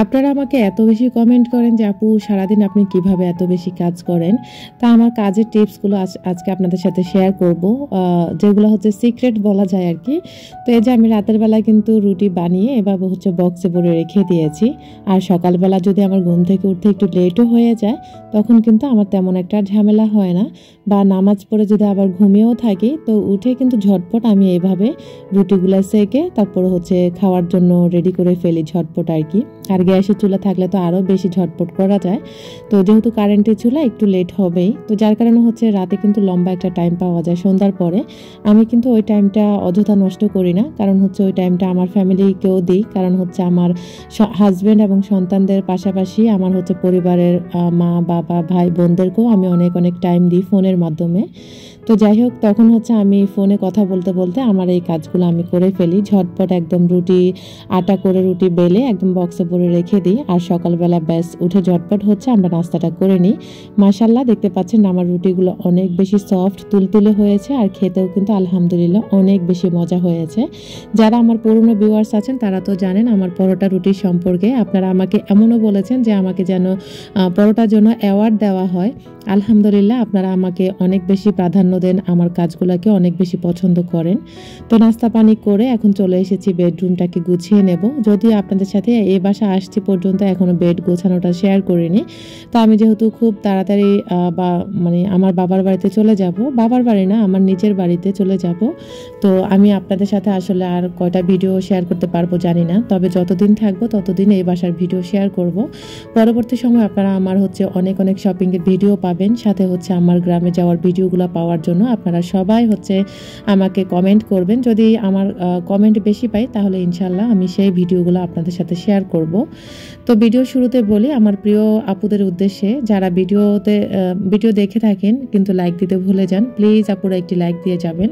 আপনারা আমাকে এত বেশি কমেন্ট করেন যে আপু সারাদিন আপনি কিভাবে এত বেশি কাজ করেন। তা আমার কাজের টিপসগুলো আজকে আপনাদের সাথে শেয়ার করব, যেগুলো হচ্ছে সিক্রেট বলা যায় আর কি। তো এই যে আমি রাতের বেলায় কিন্তু রুটি বানিয়ে এভাবে হচ্ছে বক্সে ভরে রেখে দিয়েছি। আর সকালবেলা যদি আমার ঘুম থেকে উঠতে একটু লেটও হয়ে যায় তখন কিন্তু আমার তেমন একটা ঝামেলা হয় না, বা নামাজ পড়ে যদি আবার ঘুমিয়েও থাকি তো উঠে কিন্তু ঝটপট আমি এইভাবে রুটিগুলো সেকে তারপরে হচ্ছে খাওয়ার জন্য রেডি করে ফেলি ঝটপট আর কি। আর গ্যাসের চুলা থাকলে তো আরও বেশি ঝটপট করা যায়। তো যেহেতু কারেন্টের চুলা একটু লেট হবেই, তো যার কারণে হচ্ছে রাতে কিন্তু লম্বা একটা টাইম পাওয়া যায় সন্ধ্যার পরে। আমি কিন্তু ওই টাইমটা অযথা নষ্ট করি না, কারণ হচ্ছে ওই টাইমটা আমার ফ্যামিলিকেও দিই, কারণ হচ্ছে আমার হাজব্যান্ড এবং সন্তানদের পাশাপাশি আমার হচ্ছে পরিবারের মা বাবা ভাই বোনদেরকেও আমি অনেক অনেক টাইম দিই ফোনের মাধ্যমে। তো যাই হোক, তখন হচ্ছে আমি ফোনে কথা বলতে বলতে আমার এই কাজগুলো আমি করে ফেলি ঝটপট। একদম রুটি আটা করে রুটি বেলে একদম বক্সে ভরে রেখে দিই, আর সকালবেলা ব্যাস উঠে ঝটপট হচ্ছে আমরা নাস্তাটা করে নিই। মাশাল্লাহ, দেখতে পাচ্ছেন আমার রুটিগুলো অনেক বেশি সফট তুলতুলে হয়েছে, আর খেতেও কিন্তু আলহামদুলিল্লাহ অনেক বেশি মজা হয়েছে। যারা আমার পুরনো ভিউয়ার্স আছেন তারা তো জানেন আমার পরোটা রুটির সম্পর্কে। আপনারা আমাকে এমনও বলেছেন যে আমাকে যেন পরোটার জন্য অ্যাওয়ার্ড দেওয়া হয়। আলহামদুলিল্লাহ, আপনারা আমাকে অনেক বেশি প্রাধান্য দেন, আমার কাজগুলোকে অনেক বেশি পছন্দ করেন। তো নাস্তা পানি করে এখন চলে এসেছি বেডরুমটাকে গুছিয়ে নেব। যদিও আপনাদের সাথে এই বাসা আসছি পর্যন্ত এখনও বেড গোছানোটা শেয়ার করিনি। তো আমি যেহেতু খুব তাড়াতাড়ি মানে আমার বাবার বাড়িতে চলে যাব, বাবার বাড়ি না আমার নিজের বাড়িতে চলে যাব। তো আমি আপনাদের সাথে আসলে আর কয়টা ভিডিও শেয়ার করতে পারবো জানি না, তবে যতদিন থাকবো ততদিন এই বাসার ভিডিও শেয়ার করব। পরবর্তী সময় আপনারা আমার হচ্ছে অনেক অনেক শপিংয়ের ভিডিও পাবেন, সাথে হচ্ছে আমার গ্রামে যাওয়ার ভিডিওগুলো পাওয়ার জন্য আপনারা সবাই হচ্ছে আমাকে কমেন্ট করবেন। যদি আমার কমেন্ট বেশি পাই তাহলে ইনশাল্লাহ আমি সেই ভিডিওগুলো আপনাদের সাথে শেয়ার করব। তো ভিডিও শুরুতে বলি আমার প্রিয় আপুদের উদ্দেশ্যে, যারা ভিডিও দেখে থাকেন কিন্তু লাইক দিতে ভুলে যান, প্লিজ আপুরা একটি লাইক দিয়ে যাবেন।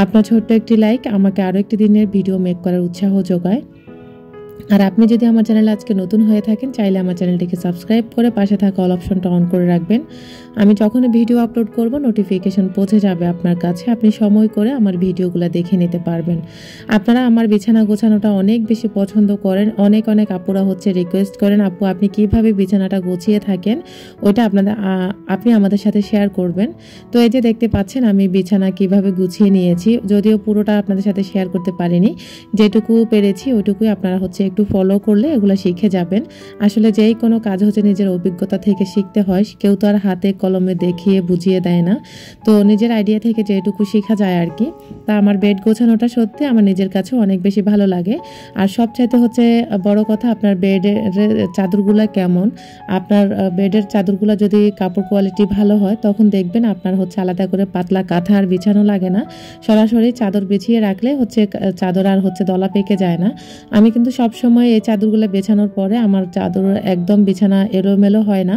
আপনার ছোট্ট একটি লাইক আমাকে আরও একটি দিনের ভিডিও মেক করার উৎসাহ যোগায়। আর আপনি যদি আমার চ্যানেলে আজকে নতুন হয়ে থাকেন চাইলে আমার চ্যানেলটিকে সাবস্ক্রাইব করে পাশে থাকা অল অপশনটা অন করে রাখবেন। আমি যখনই ভিডিও আপলোড করব নোটিফিকেশন পৌঁছে যাবে আপনার কাছে, আপনি সময় করে আমার ভিডিওগুলো দেখে নিতে পারবেন। আপনারা আমার বিছানা গোছানোটা অনেক বেশি পছন্দ করেন, অনেক অনেক আপুরা হচ্ছে রিকোয়েস্ট করেন আপু আপনি কিভাবে বিছানাটা গুছিয়ে থাকেন, ওইটা আপনি আমাদের সাথে শেয়ার করবেন। তো এই যে দেখতে পাচ্ছেন আমি বিছানা কিভাবে গুছিয়ে নিয়েছি, যদিও পুরোটা আপনাদের সাথে শেয়ার করতে পারিনি, যেটুকু পেরেছি ওইটুকুই আপনারা হচ্ছে একটু ফলো করলে এগুলো শিখে যাবেন। আসলে যেই কোনো কাজ হচ্ছে নিজের অভিজ্ঞতা থেকে শিখতে হয়, কেউ তো আর হাতে কলমে দেখিয়ে বুঝিয়ে দেয় না। তো নিজের আইডিয়া থেকে যেটুকু শেখা যায় আর কি। তা আমার বেড গোছানোটা সত্যি আমার নিজের কাছেও অনেক বেশি ভালো লাগে। আর সবচাইতে হচ্ছে বড় কথা আপনার বেডের চাদরগুলো কেমন, আপনার বেডের চাদরগুলো যদি কাপড় কোয়ালিটি ভালো হয় তখন দেখবেন আপনার হচ্ছে আলাদা করে পাতলা কাঁথা আর বিছানো লাগে না, সরাসরি চাদর বিছিয়ে রাখলে হচ্ছে চাদর আর হচ্ছে দলা পেকে যায় না। আমি কিন্তু সবসময় এই চাদরগুলো বেছানোর পরে আমার চাদর একদম বিছানা এলোমেলো হয় না,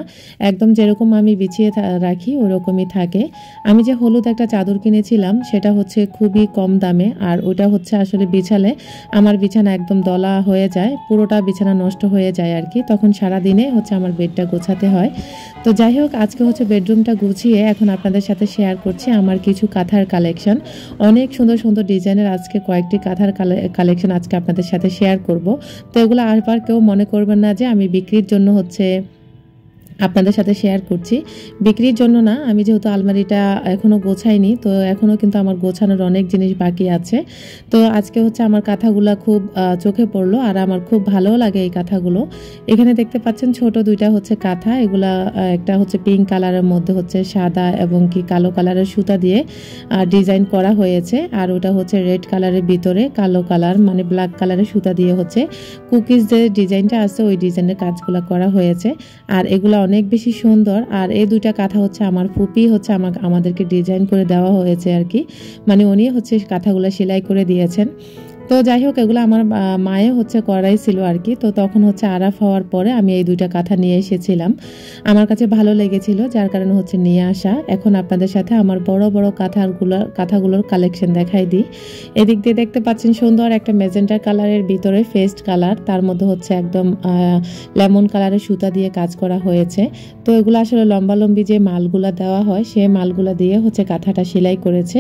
একদম যেরকম আমি বিছিয়ে রাখি ওরকমই থাকে। আমি যে হলুদ একটা চাদর কিনেছিলাম সেটা হচ্ছে খুবই কম দামে, আর ওটা হচ্ছে আসলে বিছালে আমার বিছানা একদম দলা হয়ে যায়, পুরোটা বিছানা নষ্ট হয়ে যায় আর কি, তখন সারা দিনে হচ্ছে আমার বেডটা গোছাতে হয়। তো যাই হোক, আজকে হচ্ছে বেডরুমটা গুছিয়ে এখন আপনাদের সাথে শেয়ার করছি আমার কিছু কাঁথার কালেকশন। অনেক সুন্দর সুন্দর ডিজাইনের আজকে কয়েকটি কাঁথার কালেকশন আজকে আপনাদের সাথে শেয়ার করব। তো এগুলো আরবার কেউ মনে করবেন না যে আমি বিক্রির জন্য হচ্ছে আপনাদের সাথে শেয়ার করছি, বিক্রির জন্য না। আমি যেহেতু আলমারিটা এখনও গোছাইনি, তো এখনও কিন্তু আমার গোছানোর অনেক জিনিস বাকি আছে। তো আজকে হচ্ছে আমার কাঁথাগুলো খুব চোখে পড়লো, আর আমার খুব ভালো লাগে এই কাঁথাগুলো। এখানে দেখতে পাচ্ছেন ছোট দুইটা হচ্ছে কাঁথা, এগুলা একটা হচ্ছে পিঙ্ক কালারের মধ্যে হচ্ছে সাদা এবং কি কালো কালারের সুতা দিয়ে ডিজাইন করা হয়েছে, আর ওটা হচ্ছে রেড কালারের ভিতরে কালো কালার মানে ব্ল্যাক কালারের সুতা দিয়ে হচ্ছে কুকিজ যে ডিজাইনটা আছে ওই ডিজাইনের কাজগুলো করা হয়েছে, আর এগুলো অনেক বেশি সুন্দর। আর এই দুইটা কাঁথা হচ্ছে আমার ফুপি হচ্ছে আমাদেরকে ডিজাইন করে দেওয়া হয়েছে আর কি, মানে উনি হচ্ছে কাঁথাগুলো সেলাই করে দিয়েছেন। তো যাই হোক, এগুলো আমার মায়ে হচ্ছে করাই ছিল আর কি। তো তখন হচ্ছে আরাফ হওয়ার পরে আমি এই দুইটা কাঁথা নিয়ে এসেছিলাম, আমার কাছে ভালো লেগেছিল যার কারণে হচ্ছে নিয়ে আসা। এখন আপনাদের সাথে আমার বড় বড় কাঁথাগুলোর কালেকশন দেখাই দিই। এদিক দিয়ে দেখতে পাচ্ছেন সুন্দর একটা ম্যাজেন্টা কালারের ভিতরে ফেস্ট কালার, তার মধ্যে হচ্ছে একদম লেমন কালারের সুতা দিয়ে কাজ করা হয়েছে। তো এগুলো আসলে লম্বালম্বি যে মালগুলা দেওয়া হয় সেই মালগুলা দিয়ে হচ্ছে কাঁথাটা সেলাই করেছে।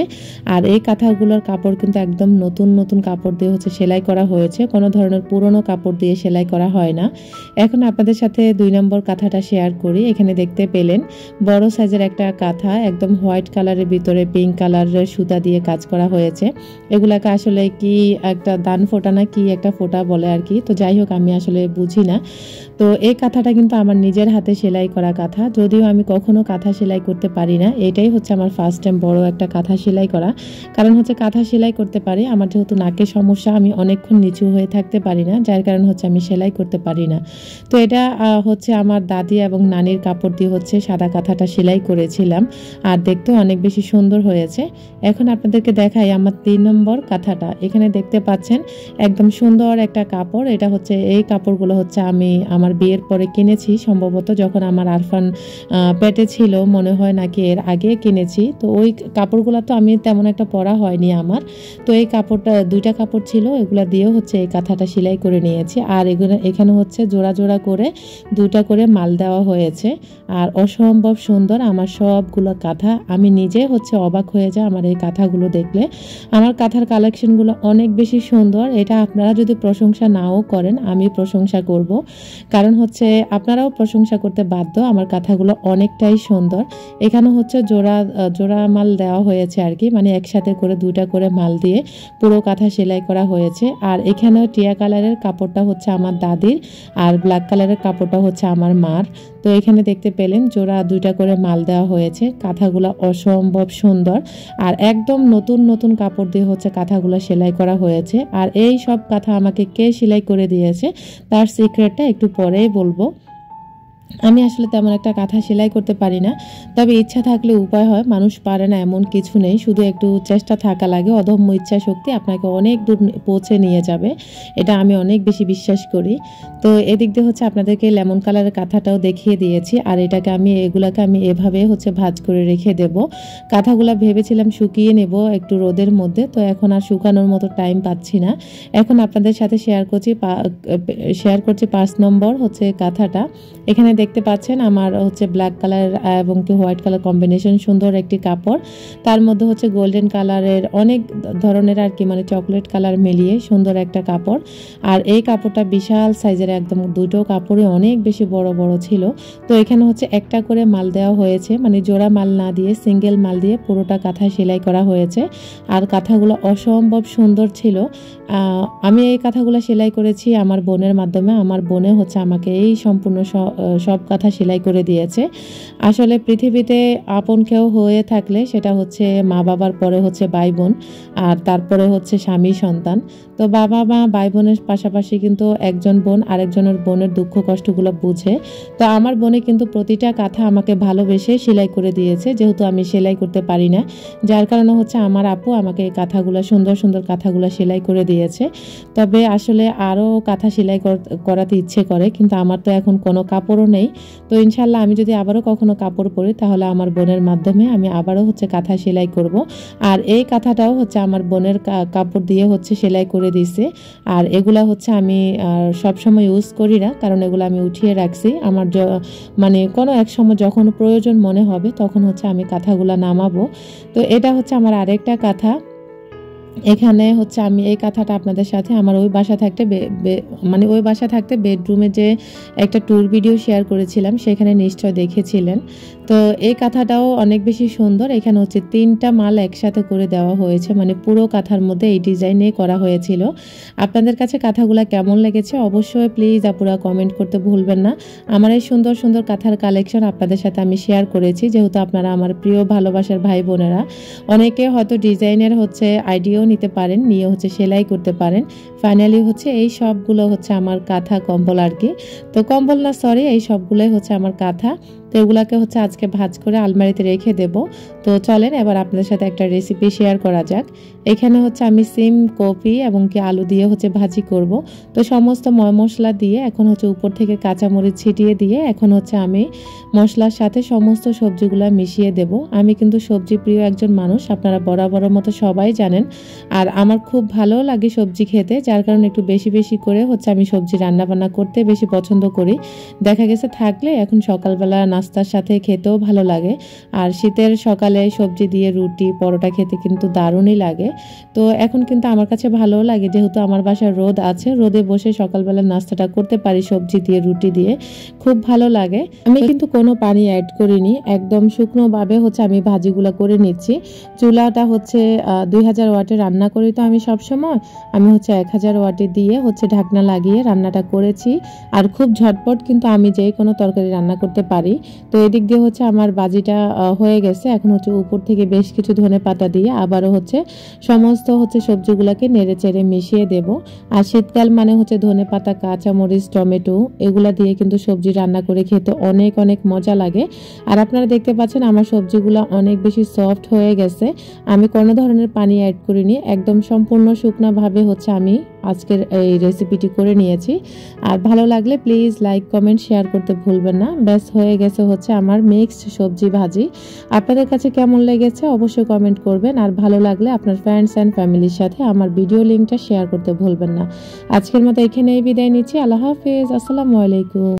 আর এই কাঁথাগুলোর কাপড় কিন্তু একদম নতুন নতুন কাপড় দিয়ে হচ্ছে সেলাই করা হয়েছে, কোনো ধরনের পুরনো কাপড় দিয়ে সেলাই করা হয় না। এখন আপনাদের সাথে 2 নম্বর কাঁথাটা শেয়ার করি। এখানে দেখতে পেলেন বড় সাইজের একটা কাঁথা, একদম হোয়াইট কালারের ভিতরে পিঙ্ক কালারের সুতা দিয়ে কাজ করা হয়েছে। এগুলাকে আসলে কি একটা দান ফোঁটা না কি একটা ফোঁটা বলে আর কি, তো যাই হোক আমি আসলে বুঝি না। তো এই কাঁথাটা কিন্তু আমার নিজের হাতে সেলাই করা কাঁথা, যদিও আমি কখনো কাঁথা সেলাই করতে পারি না। এটাই হচ্ছে আমার ফার্স্ট টাইম বড় একটা কাঁথা সেলাই করা। কারণ হচ্ছে কাঁথা সেলাই করতে পারি, আমার যেহেতু নাকের সমস্যা, আমি অনেকক্ষণ নিচু হয়ে থাকতে পারি না, যার কারণ হচ্ছে আমি সেলাই করতে পারি না। তো এটা হচ্ছে আমার দাদি এবং নানির কাপড় দিয়ে হচ্ছে সাদা কাঁথাটা সেলাই করেছিলাম, আর দেখতেও অনেক বেশি সুন্দর হয়েছে। এখন আপনাদেরকে দেখাই আমার 3 নম্বর কাঁথাটা। এখানে দেখতে পাচ্ছেন একদম সুন্দর একটা কাপড়। এটা হচ্ছে এই কাপড়গুলো হচ্ছে আমি আমার বিয়ের পরে কিনেছি, সম্ভবত যখন আমার আরফান পেটে ছিল মনে হয়, নাকি এর আগে কিনেছি। তো ওই কাপড়গুলো তো আমি তেমন একটা পরা হয়নি আমার। তো এই কাপড়টা 2টা কাপড় ছিল, এগুলো দিয়েও হচ্ছে এই কাঁথাটা সেলাই করে নিয়েছি। আর এখানে হচ্ছে জোড়া জোড়া করে 2টা করে মাল দেওয়া হয়েছে। আর অসম্ভব সুন্দর আমার সবগুলো কাঁথা, আমি নিজে হচ্ছে অবাক হয়ে যায় আমার এই কাঁথাগুলো দেখলে। আমার কাঁথার কালেকশনগুলো অনেক বেশি সুন্দর। এটা আপনারা যদি প্রশংসা নাও করেন, আমি প্রশংসা করব, কারণ হচ্ছে আপনারাও প্রশংসা করতে বাধ্য। আমার কাঁথাগুলো অনেকটাই সুন্দর। এখানে হচ্ছে জোড়া মাল দেওয়া হয়েছে আর কি, মানে একসাথে করে 2টা করে মাল দিয়ে পুরো কাঁথা সেলাই করা হয়েছে। আর এখানেও টিয়া কালারের কাপড়টা হচ্ছে আমার দাদির, আর ব্ল্যাক কালারের কাপড়টা হচ্ছে আমার মার। তো এখানে দেখতে পেলেন জোড়া 2টা করে মাল দেওয়া হয়েছে। কাঁথাগুলো অসম্ভব সুন্দর, আর একদম নতুন নতুন কাপড় দিয়ে হচ্ছে কাঁথাগুলো সেলাই করা হয়েছে। আর এই সব কাঁথা আমাকে কে সেলাই করে দিয়েছে তার সিক্রেটটা একটু পরেই বলবো। আমি আসলে তেমন একটা কাঁথা সেলাই করতে পারি না, তবে ইচ্ছা থাকলে উপায় হয়, মানুষ পারে না এমন কিছু নেই, শুধু একটু চেষ্টা থাকা লাগে। অদম্য ইচ্ছা শক্তি আপনাকে অনেক দূর পৌঁছে নিয়ে যাবে, এটা আমি অনেক বেশি বিশ্বাস করি। তো এদিক দিয়ে হচ্ছে আপনাদেরকে লেমন কালারের কাঁথাটাও দেখিয়ে দিয়েছি। আর এগুলাকে আমি এভাবে হচ্ছে ভাঁজ করে রেখে দেব। কাঁথাগুলো ভেবেছিলাম শুকিয়ে নেব একটু রোদের মধ্যে, তো এখন আর শুকানোর মতো টাইম পাচ্ছি না। এখন আপনাদের সাথে শেয়ার করছি 5 নম্বর হচ্ছে কাঁথাটা। এখানে দেখতে পাচ্ছেন আমার হচ্ছে ব্ল্যাক কালার এবং কি হোয়াইট কালার কম্বিনেশন, সুন্দর একটি কাপড়। তার মধ্যে হচ্ছে গোল্ডেন কালারের অনেক ধরনের আর কি, মানে চকলেট কালার মিলিয়ে সুন্দর একটা কাপড়। আর এই কাপড়টা বিশাল সাইজের, একদম 2টো কাপড়ে অনেক বেশি বড় বড় ছিল। তো এখানে হচ্ছে একটা করে মাল দেওয়া হয়েছে, মানে জোড়া মাল না দিয়ে সিঙ্গেল মাল দিয়ে পুরোটা কাঁথা সেলাই করা হয়েছে। আর কাঁথাগুলো অসম্ভব সুন্দর ছিল। আমি এই কাঁথাগুলো সেলাই করেছি আমার বোনের মাধ্যমে। আমার বোনে হচ্ছে আমাকে এই সম্পূর্ণ সব কাঁথা সেলাই করে দিয়েছে। আসলে পৃথিবীতে আপন কেউ হয়ে থাকলে সেটা হচ্ছে মা বাবার পরে হচ্ছে ভাই বোন, আর তারপরে হচ্ছে স্বামী সন্তান। তো বাবা মা ভাই বোনের পাশাপাশি কিন্তু একজন বোন আরেকজনের বোনের দুঃখ কষ্টগুলো বুঝে। তো আমার বোনে কিন্তু প্রতিটা কাঁথা আমাকে ভালোবেসে সেলাই করে দিয়েছে, যেহেতু আমি সেলাই করতে পারি না, যার কারণে হচ্ছে আমার আপু আমাকে এই কাঁথাগুলো সুন্দর সুন্দর কাঁথাগুলো সেলাই করে দিয়েছে। তবে আসলে আরও কাঁথা সেলাই করাতে ইচ্ছে করে, কিন্তু আমার তো এখন কোনো কাপড়ও নেই। তো ইনশাল্লাহ আমি যদি আবারও কখনো কাপড় পরি তাহলে আমার বোনের মাধ্যমে আমি আবারও হচ্ছে কাঁথা সেলাই করব। আর এই কাঁথাটাও হচ্ছে আমার বোনের কাপড় দিয়ে হচ্ছে সেলাই করে দিয়েছে। আর এগুলা হচ্ছে আমি সবসময় ইউজ করি না, কারণ এগুলো আমি উঠিয়ে রাখছি। আমার মানে কোনো এক সময় যখন প্রয়োজন মনে হবে তখন হচ্ছে আমি কাঁথাগুলা নামাবো। তো এটা হচ্ছে আমার আরেকটা কাঁথা। এখানে হচ্ছে আমি এই কাঁথাটা আপনাদের সাথে আমার ওই বাসা থাকতে বেডরুমে যে একটা ট্যুর ভিডিও শেয়ার করেছিলাম সেখানে নিশ্চয় দেখেছিলেন। তো এই কাঁথাটাও অনেক বেশি সুন্দর। এখানে হচ্ছে 3টা মাল একসাথে করে দেওয়া হয়েছে, মানে পুরো কাঁথার মধ্যে এই ডিজাইনে করা হয়েছিল। আপনাদের কাছে কাঁথাগুলো কেমন লেগেছে অবশ্যই প্লিজ আপুরা কমেন্ট করতে ভুলবেন না। আমার এই সুন্দর সুন্দর কাঁথার কালেকশন আপনাদের সাথে আমি শেয়ার করেছি, যেহেতু আপনারা আমার প্রিয় ভালোবাসার ভাই বোনেরা। অনেকে হয়তো ডিজাইনের হচ্ছে আইডিয়াও নিতে পারেন, নিয়ে হচ্ছে সেলাই করতে পারেন। ফাইনালি হচ্ছে এই সবগুলো হচ্ছে আমার কাঁথা কম্বল আর কি। তো কম্বল না, সরি, এই সবগুলোই হচ্ছে আমার কাঁথা। তো এগুলাকে হচ্ছে আজকে ভাঁজ করে আলমারিতে রেখে দেব। তো চলেন এবার আপনাদের সাথে একটা রেসিপি শেয়ার করা যাক। এখানে হচ্ছে আমি সিম, কপি এবং কি আলু দিয়ে হচ্ছে ভাজি করব। তো সমস্ত মশলা দিয়ে এখন হচ্ছে উপর থেকে কাঁচামরিচ ছিটিয়ে দিয়ে এখন হচ্ছে আমি মশলার সাথে সমস্ত সবজিগুলো মিশিয়ে দেব। আমি কিন্তু সবজি প্রিয় একজন মানুষ, আপনারা বরাবরের মতো সবাই জানেন। আর আমার খুব ভালো লাগে সবজি খেতে, যার কারণে একটু বেশি বেশি করে হচ্ছে আমি সবজি রান্না বান্না করতে বেশি পছন্দ করি। দেখা গেছে থাকলে এখন সকালবেলা নাস্তার সাথে খেতেও ভালো লাগে। আর শীতের সকালে সবজি দিয়ে রুটি পরোটা খেতে কিন্তু দারুণই লাগে। তো এখন কিন্তু আমার কাছে ভালোও লাগে, যেহেতু আমার বাসায় রোদ আছে, রোদে বসে সকালবেলা নাস্তাটা করতে পারি সবজি দিয়ে রুটি দিয়ে, খুব ভালো লাগে। আমি কিন্তু কোনো পানি অ্যাড করিনি, একদম শুকনোভাবে হচ্ছে আমি ভাজিগুলো করে নিচ্ছি। চুলাটা হচ্ছে 2000 ওয়াটে রান্না করি তো আমি সবসময়, আমি হচ্ছে 1000 ওয়াটে দিয়ে হচ্ছে ঢাকনা লাগিয়ে রান্নাটা করেছি। আর খুব ঝটপট কিন্তু আমি যে কোনো তরকারি রান্না করতে পারি। তো এদিক দিয়ে হচ্ছে আমার ভাজিটা হয়ে গেছে। এখন হচ্ছে উপর থেকে বেশ কিছু ধনেপাতা দিয়ে আবারও হচ্ছে সমস্ত হচ্ছে সবজিগুলোকে নেড়ে চেড়ে মিশিয়ে দেব। আর শীতকাল মানে হচ্ছে ধনেপাতা, কাঁচামরিচ, টমেটো এগুলা দিয়ে কিন্তু সবজি রান্না করে খেতে অনেক অনেক মজা লাগে। আর আপনারা দেখতে পাচ্ছেন আমার সবজিগুলো অনেক বেশি সফট হয়ে গেছে। আমি কোনো ধরনের পানি অ্যাড করিনি, একদম সম্পূর্ণ শুকনোভাবে হচ্ছে আমি আজকের এই রেসিপিটি করে নিয়েছি। আর ভালো লাগলে প্লিজ লাইক কমেন্ট শেয়ার করতে ভুলবেন না। ব্যাস হয়ে গেছে হচ্ছে আমার মিক্সড সবজি ভাজি। আপনাদের কাছে কেমন লেগেছে অবশ্যই কমেন্ট করবেন। আর ভালো লাগলে আপনার ফ্রেন্ডস অ্যান্ড ফ্যামিলির সাথে আমার ভিডিও লিঙ্কটা শেয়ার করতে ভুলবেন না। আজকের মতো এখানেই বিদায় নিচ্ছি। আল্লাহ হাফেজ, আসসালামু আলাইকুম।